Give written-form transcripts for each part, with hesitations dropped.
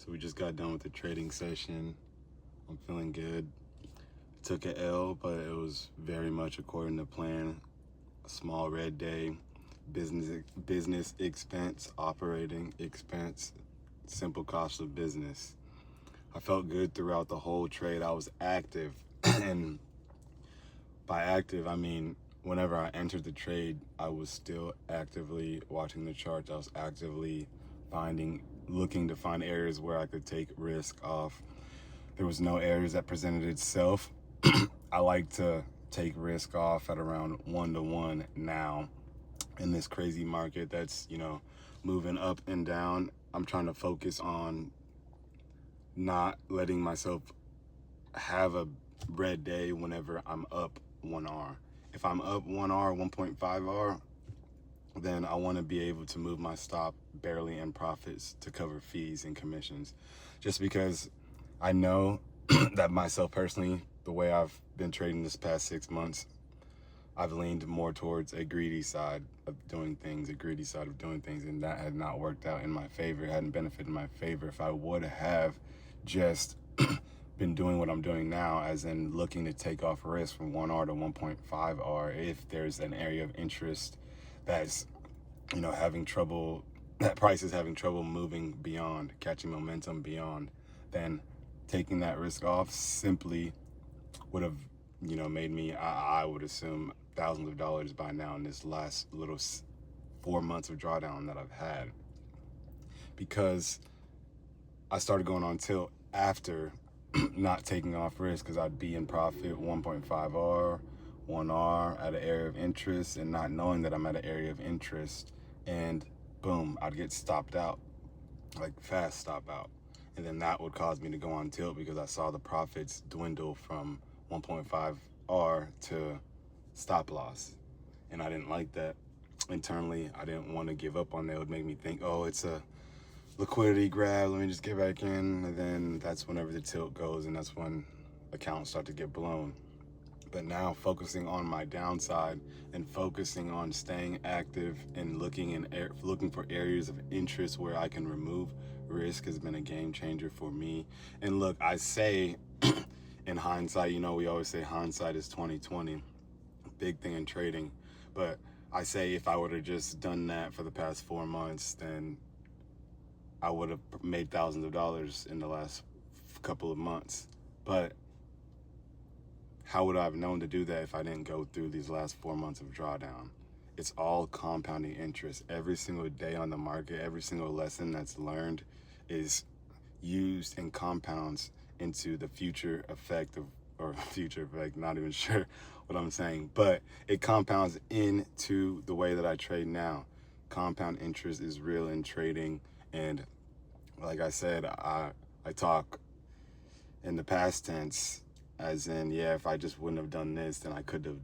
So we just got done with the trading session. I'm feeling good. Took a L, but it was very much according to plan. A small red day, business expense, operating expense, simple cost of business. I felt good throughout the whole trade. I was active, and by active, I mean whenever I entered the trade, I was still actively watching the charts. I was actively looking to find areas where I could take risk off. There was no areas that presented itself. I like to take risk off at around 1-to-1 now in this crazy market that's, moving up and down. I'm trying to focus on not letting myself have a red day whenever I'm up 1R. If I'm up 1R, 1.5R, then I want to be able to move my stop barely in profits to cover fees and commissions. Just because I know that myself personally, the way I've been trading this past 6 months, I've leaned more towards a greedy side of doing things, and that had not worked out in my favor. It hadn't benefited my favor. If I would have just been doing what I'm doing now, as in looking to take off risk from 1R to 1.5R, if there's an area of interest that's, having trouble, that price is having trouble moving beyond, catching momentum beyond, then taking that risk off simply would have, made me, I would assume, thousands of dollars by now in this last little 4 months of drawdown that I've had. Because I started going on tilt after not taking off risk, because I'd be in profit 1.5R, 1R at an area of interest, and not knowing that I'm at an area of interest, and boom, I'd get stopped out, like fast stop out. And then that would cause me to go on tilt because I saw the profits dwindle from 1.5R to stop loss. And I didn't like that. Internally, I didn't want to give up on that. It would make me think, oh, it's a liquidity grab, let me just get back in. And then that's whenever the tilt goes, and that's when accounts start to get blown. But now focusing on my downside and focusing on staying active and looking for areas of interest where I can remove risk has been a game changer for me. And look, I say in hindsight, we always say hindsight is 20/20, big thing in trading. But I say if I would have just done that for the past 4 months, then I would have made thousands of dollars in the last couple of months. But how would I have known to do that if I didn't go through these last 4 months of drawdown? It's all compounding interest. Every single day on the market, every single lesson that's learned is used and compounds into the future effect, not even sure what I'm saying, but it compounds into the way that I trade now. Compound interest is real in trading. And like I said, I talk in the past tense, as in, if I just wouldn't have done this, then I could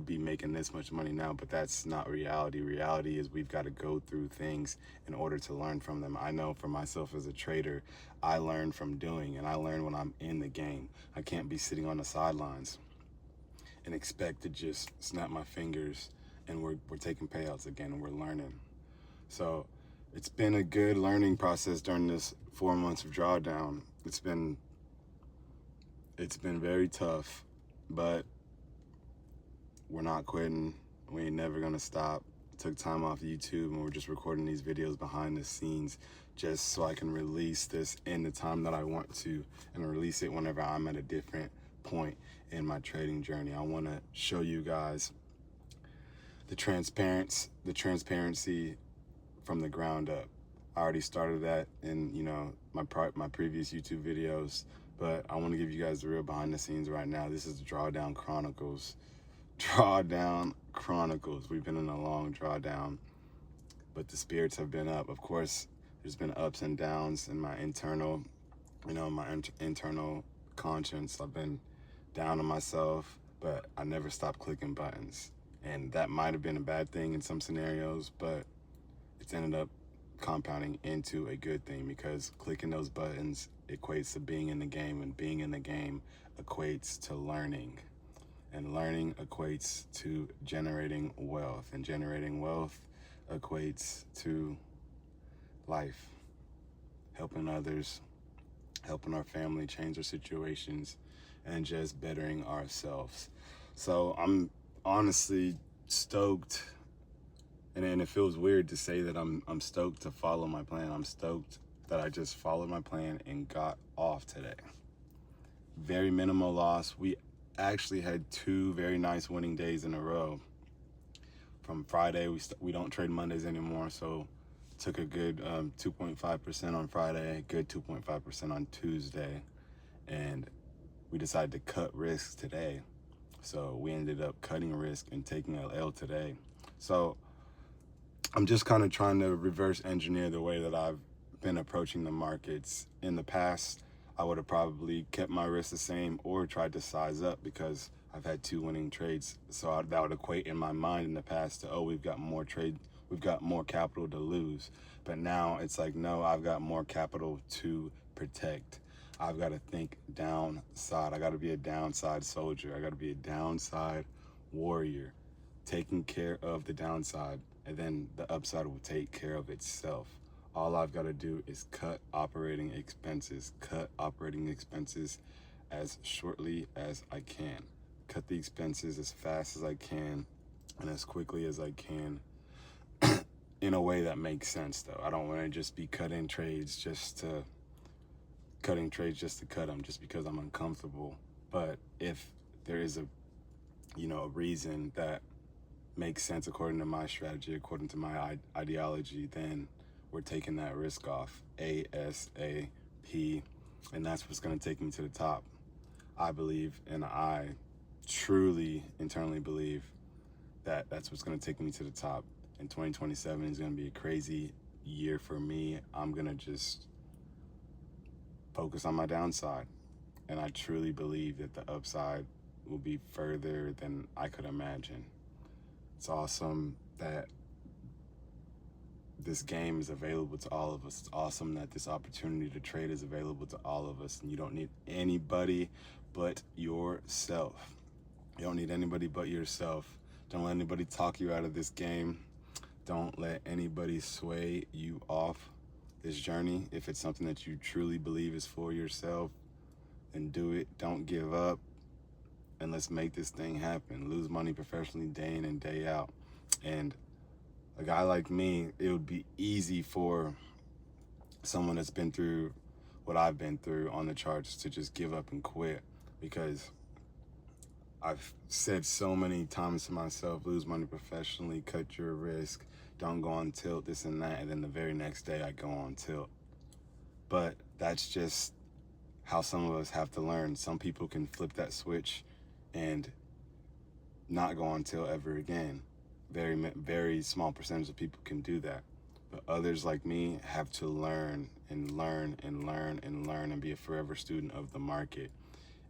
be making this much money now. But that's not reality. Reality is we've got to go through things in order to learn from them. I know for myself as a trader, I learn from doing, and I learn when I'm in the game. I can't be sitting on the sidelines and expect to just snap my fingers and we're taking payouts again and we're learning. So it's been a good learning process during this 4 months of drawdown. It's been very tough, but we're not quitting. We ain't never gonna stop. I took time off YouTube and we're just recording these videos behind the scenes just so I can release this in the time that I want to, and release it whenever I'm at a different point in my trading journey. I want to show you guys the transparency from the ground up. I already started that in my previous YouTube videos, but I want to give you guys the real behind the scenes right now. This is the Drawdown Chronicles. Drawdown Chronicles. We've been in a long drawdown, but the spirits have been up. Of course, there's been ups and downs in my internal, internal conscience. I've been down on myself, but I never stopped clicking buttons. And that might have been a bad thing in some scenarios, but it's ended up compounding into a good thing, because clicking those buttons equates to being in the game, and being in the game equates to learning, and learning equates to generating wealth, and generating wealth equates to life, helping others, helping our family change our situations, and just bettering ourselves. So I'm honestly stoked, and it feels weird to say that I'm stoked to follow my plan. I'm stoked that I just followed my plan and got off today. Very minimal loss. We actually had two very nice winning days in a row. From Friday, we don't trade Mondays anymore, so took a good 2.5% on Friday, good 2.5% on Tuesday, and we decided to cut risks today. So we ended up cutting risk and taking an L today. So I'm just kind of trying to reverse engineer the way that I've been approaching the markets. In the past, I would have probably kept my risk the same or tried to size up because I've had two winning trades. So that would equate in my mind in the past to, oh, we've got more capital to lose. But now it's like, no, I've got more capital to protect. I've got to think downside. I got to be a downside soldier. I got to be a downside warrior, taking care of the downside, and then the upside will take care of itself. All I've got to do is cut operating expenses as shortly as I can. Cut the expenses as fast as I can and as quickly as I can in a way that makes sense, though. I don't want to just be cutting trades just to cut them just because I'm uncomfortable. But if there is a reason that makes sense according to my strategy, according to my ideology, then we're taking that risk off ASAP, and that's what's going to take me to the top. I believe, and I truly internally believe that that's what's going to take me to the top. And 2027 is going to be a crazy year for me. I'm going to just focus on my downside, and I truly believe that the upside will be further than I could imagine. It's awesome that this game is available to all of us. It's awesome that this opportunity to trade is available to all of us, and you don't need anybody but yourself. You don't need anybody but yourself. Don't let anybody talk you out of this game. Don't let anybody sway you off this journey. If it's something that you truly believe is for yourself, then do it. Don't give up, and let's make this thing happen. Lose money professionally day in and day out. And a guy like me, it would be easy for someone that's been through what I've been through on the charts to just give up and quit, because I've said so many times to myself, lose money professionally, cut your risk, don't go on tilt, this and that, and then the very next day I go on tilt. But that's just how some of us have to learn. Some people can flip that switch and not go on tilt ever again. Very, very small percentage of people can do that. But others like me have to learn and learn and learn and learn and be a forever student of the market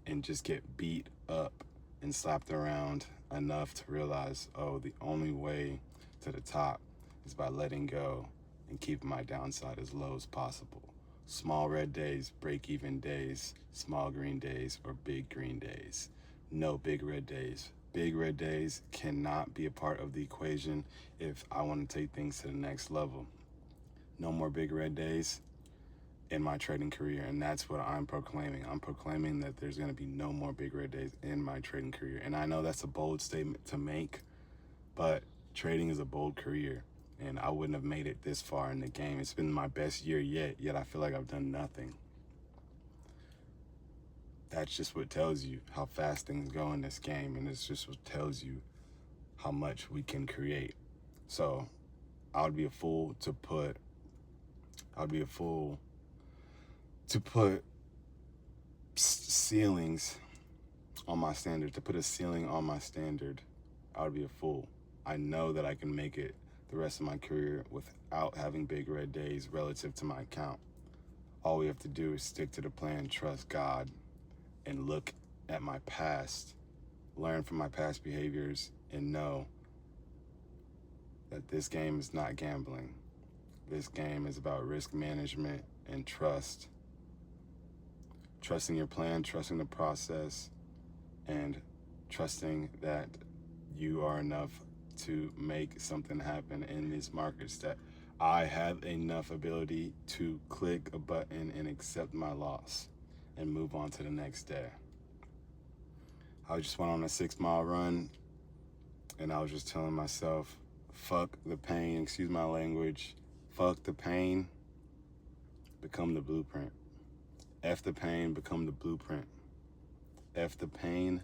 and just get beat up and slapped around enough to realize, oh, the only way to the top is by letting go and keeping my downside as low as possible. Small red days, break-even days, small green days, or big green days. No big red days. Big red days cannot be a part of the equation if I want to take things to the next level. No more big red days in my trading career, and that's what I'm proclaiming. I'm proclaiming that there's going to be no more big red days in my trading career. And I know that's a bold statement to make, but trading is a bold career, and I wouldn't have made it this far in the game. It's been my best year yet I feel like I've done nothing. That's just what tells you how fast things go in this game, and it's just what tells you how much we can create. So I would be a fool to put ceilings on my standard, to put a ceiling on my standard. I would be a fool. I know that I can make it the rest of my career without having big red days relative to my account. All we have to do is stick to the plan, trust God, and look at my past, learn from my past behaviors, and know that this game is not gambling. This game is about risk management and trust. Trusting your plan, trusting the process, and trusting that you are enough to make something happen in these markets that I have enough ability to click a button and accept my loss and move on to the next day. I just went on a 6-mile run, and I was just telling myself, fuck the pain, excuse my language, fuck the pain, become the blueprint. F the pain, become the blueprint. F the pain,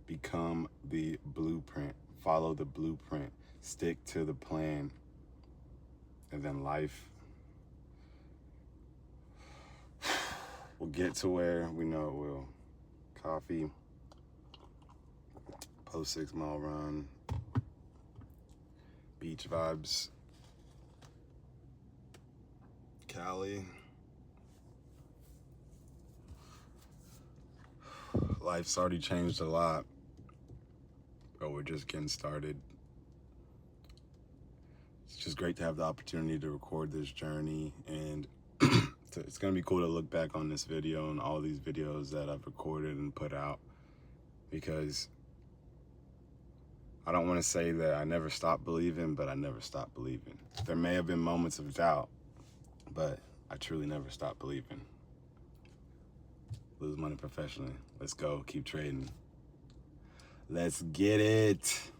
become the blueprint. Follow the blueprint. Stick to the plan. And then life will get to where we know it will. Coffee, post 6-mile run, beach vibes, Cali. Life's already changed a lot, but we're just getting started. It's just great to have the opportunity to record this journey, and it's gonna be cool to look back on this video and all these videos that I've recorded and put out, because I don't want to say that I never stopped believing, but I never stopped believing. There may have been moments of doubt, but I truly never stopped believing. Lose money professionally. Let's go. Keep trading. Let's get it.